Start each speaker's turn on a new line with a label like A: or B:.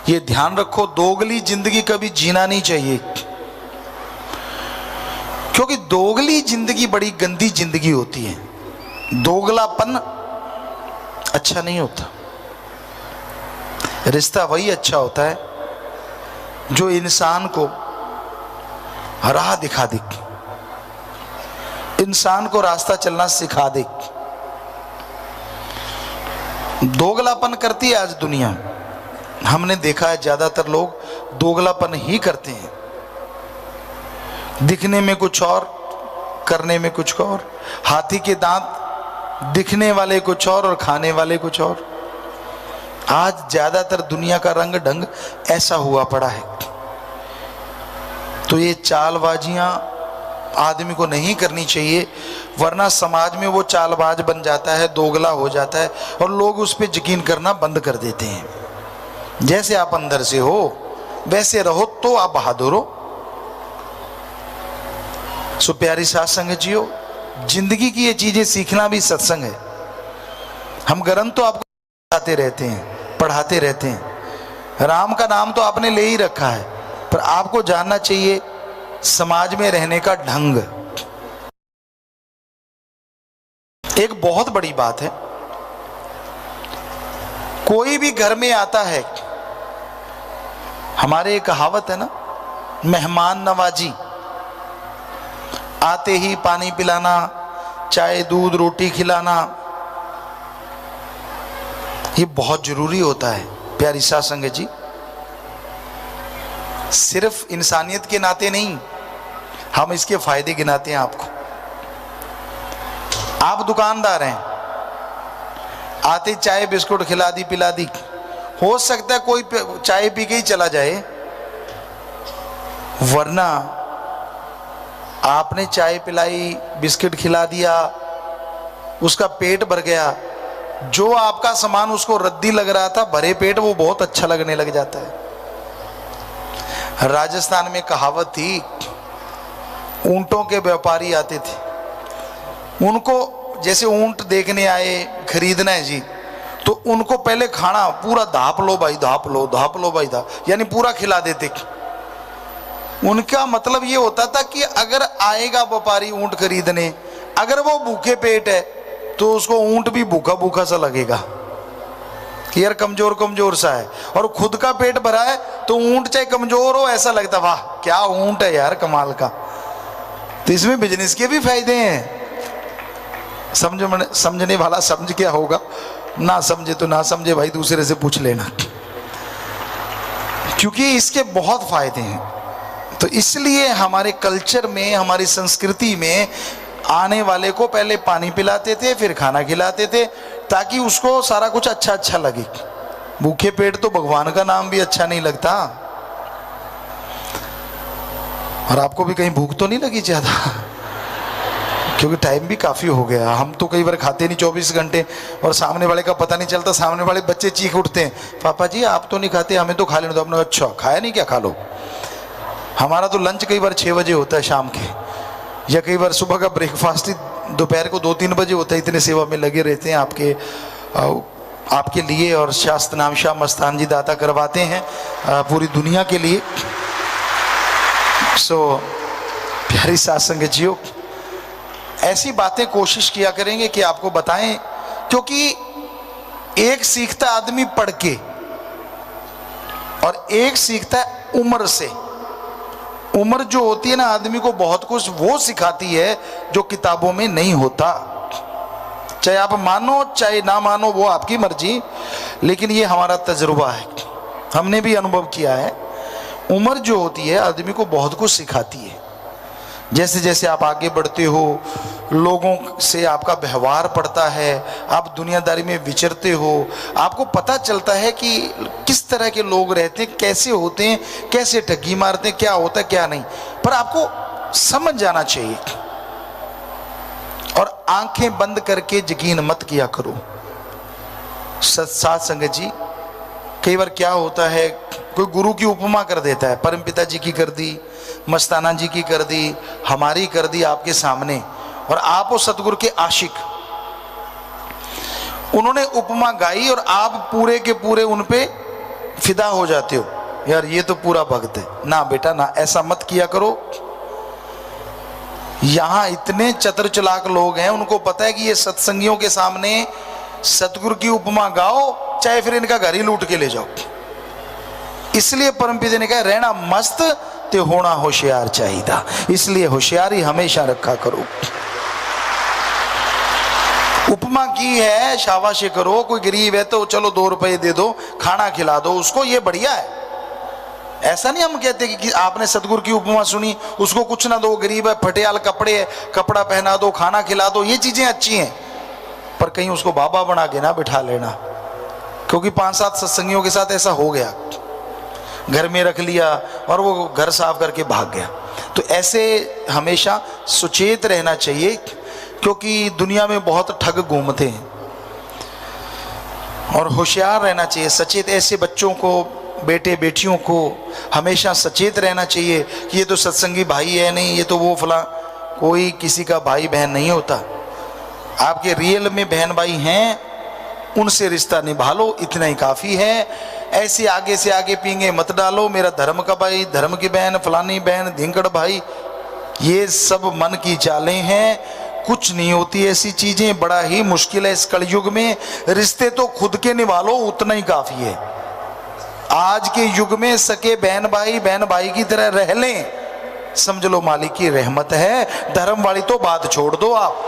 A: ये ध्यान रखो, दोगली जिंदगी कभी जीना नहीं चाहिए, क्योंकि दोगली जिंदगी बड़ी गंदी जिंदगी होती है। दोगलापन अच्छा नहीं होता। रिश्ता वही अच्छा होता है जो इंसान को राह दिखा दे, इंसान को रास्ता चलना सिखा दे। दोगलापन करती है आज दुनिया, हमने देखा है ज्यादातर लोग दोगलापन ही करते हैं, दिखने में कुछ और, करने में कुछ और। हाथी के दांत दिखने वाले कुछ और खाने वाले कुछ और। आज ज्यादातर दुनिया का रंग ढंग ऐसा हुआ पड़ा है। तो ये चालबाजियां आदमी को नहीं करनी चाहिए, वरना समाज में वो चालबाज बन जाता है, दोगला हो जाता है और लोग उस पर यकीन करना बंद कर देते हैं। जैसे आप अंदर से हो वैसे रहो तो आप बहादुर हो। सो प्यारी साथ संगत जियो, जिंदगी की ये चीजें सीखना भी सत्संग है। हम ग्रंथ तो आपको बताते रहते हैं, पढ़ाते रहते हैं, राम का नाम तो आपने ले ही रखा है, पर आपको जानना चाहिए समाज में रहने का ढंग। एक बहुत बड़ी बात है, कोई भी घर में आता है, हमारे एक कहावत है ना, मेहमान नवाजी। आते ही पानी पिलाना, चाय दूध रोटी खिलाना, ये बहुत जरूरी होता है प्यारी साथ संगत जी। सिर्फ इंसानियत के नाते नहीं, हम इसके फायदे गिनाते हैं आपको। आप दुकानदार हैं, आते चाय बिस्कुट खिला दी पिला दी, हो सकता है कोई चाय पी के ही चला जाए, वरना आपने चाय पिलाई बिस्किट खिला दिया, उसका पेट भर गया, जो आपका सामान उसको रद्दी लग रहा था भरे पेट वो बहुत अच्छा लगने लग जाता है। राजस्थान में कहावत थी, ऊंटों के व्यापारी आते थे, उनको जैसे ऊंट देखने आए, खरीदना है जी, तो उनको पहले खाना पूरा धाप लो भाई, धाप लो, धाप लो भाई, धाप, यानी पूरा खिला देते। उनका मतलब ये होता था कि अगर आएगा व्यापारी ऊंट खरीदने, अगर वो भूखे पेट है तो उसको ऊंट भी भूखा भूखा सा लगेगा कि यार कमजोर कमजोर सा है, और खुद का पेट भरा है तो ऊंट चाहे कमजोर हो ऐसा लगता, वाह क्या ऊंट है यार, कमाल का। तो इसमें बिजनेस के भी फायदे हैं। समझने वाला समझ क्या होगा, ना समझे तो ना समझे भाई, दूसरे से पूछ लेना, क्योंकि इसके बहुत फायदे हैं। तो इसलिए हमारे कल्चर में, हमारी संस्कृति में आने वाले को पहले पानी पिलाते थे, फिर खाना खिलाते थे, ताकि उसको सारा कुछ अच्छा अच्छा लगे। भूखे पेट तो भगवान का नाम भी अच्छा नहीं लगता। और आपको भी कहीं भूख तो नहीं लगी ज्यादा? क्योंकि टाइम भी काफी हो गया। हम तो कई बार खाते नहीं 24 घंटे, और सामने वाले का पता नहीं चलता, सामने वाले बच्चे चीख उठते हैं, पापा जी आप तो नहीं खाते, हमें तो खा लेने दो। आपने अच्छा खाया नहीं क्या, खा लो। हमारा तो लंच कई बार 6 बजे होता है शाम के, या कई बार सुबह का ब्रेकफास्ट ही दोपहर को 2-3 बजे होता है। इतने सेवा में लगे रहते हैं आपके लिए, और शास्त्र नाम शाह मस्तान जी दाता करवाते हैं पूरी दुनिया के लिए। सो प्यारी साथ संगत जियो, ऐसी बातें कोशिश किया करेंगे कि आपको बताएं, क्योंकि एक सीखता आदमी पढ़ के और एक सीखता है उम्र से। उम्र जो होती है ना, आदमी को बहुत कुछ वो सिखाती है जो किताबों में नहीं होता। चाहे आप मानो चाहे ना मानो, वो आपकी मर्जी, लेकिन ये हमारा तजुर्बा है, हमने भी अनुभव किया है। उम्र जो होती है आदमी को बहुत कुछ सिखाती है। जैसे जैसे आप आगे बढ़ते हो, लोगों से आपका व्यवहार पड़ता है, आप दुनियादारी में विचरते हो, आपको पता चलता है कि किस तरह के लोग रहते हैं, कैसे होते हैं, कैसे ठगी मारते हैं, क्या होता है क्या नहीं। पर आपको समझ जाना चाहिए, और आंखें बंद करके यकीन मत किया करो। साथ संगत जी, कई बार क्या होता है, कोई गुरु की उपमा कर देता है, परमपिता जी की कर दी, मस्ताना जी की कर दी, हमारी कर दी आपके सामने, और आप वो सतगुरु के आशिक, उन्होंने उपमा गाई और आप पूरे के पूरे उन पे फिदा हो जाते हो, यार ये तो पूरा भक्त है। ना बेटा ना, ऐसा मत किया करो। यहां इतने चतुर चालाक लोग हैं, उनको पता है कि ये सत्संगियों के सामने सतगुरु की उपमा गाओ, चाहे फिर इनका घर ही लूट के ले जाओ। इसलिए परमपिता ने कहा रहना मस्त ते होना होशियार चाहिदा। इसलिए होशियारी हमेशा रखा करो। उपमा की है, शाबाशी करो। कोई गरीब है तो चलो 2 रुपए दे दो, खाना खिला दो उसको, ये बढ़िया है। ऐसा नहीं हम कहते कि आपने सतगुरु की उपमा सुनी, उसको कुछ ना दो, गरीब है, फटेयाल कपड़े है, कपड़ा पहना दो, खाना खिला दो, ये चीजें अच्छी हैं। पर कहीं उसको बाबा बना के ना बिठा लेना, क्योंकि 5-7 सत्संगियों के साथ ऐसा हो गया। घर में रख लिया और वो घर साफ करके भाग गया। तो ऐसे हमेशा सुचेत रहना चाहिए, क्योंकि दुनिया में बहुत ठग घूमते हैं। और होशियार रहना चाहिए, सचेत। ऐसे बच्चों को, बेटे बेटियों को हमेशा सचेत रहना चाहिए कि ये तो सत्संगी भाई है, नहीं ये तो वो फला। कोई किसी का भाई बहन नहीं होता। आपके रियल में बहन भाई हैं, उनसे रिश्ता निभा लो, इतना ही काफ़ी है। ऐसे आगे से आगे पींगे मत डालो, मेरा धर्म का भाई, धर्म की बहन, फलानी बहन, धिंकड़ भाई, ये सब मन की चालें हैं। कुछ नहीं होती ऐसी चीज़ें, बड़ा ही मुश्किल है इस कलयुग में। रिश्ते तो खुद के निभा लो, उतना ही काफ़ी है। आज के युग में सके बहन भाई की तरह रह लें, समझ लो मालिक की रहमत है। धर्म वाली तो बात छोड़ दो आप।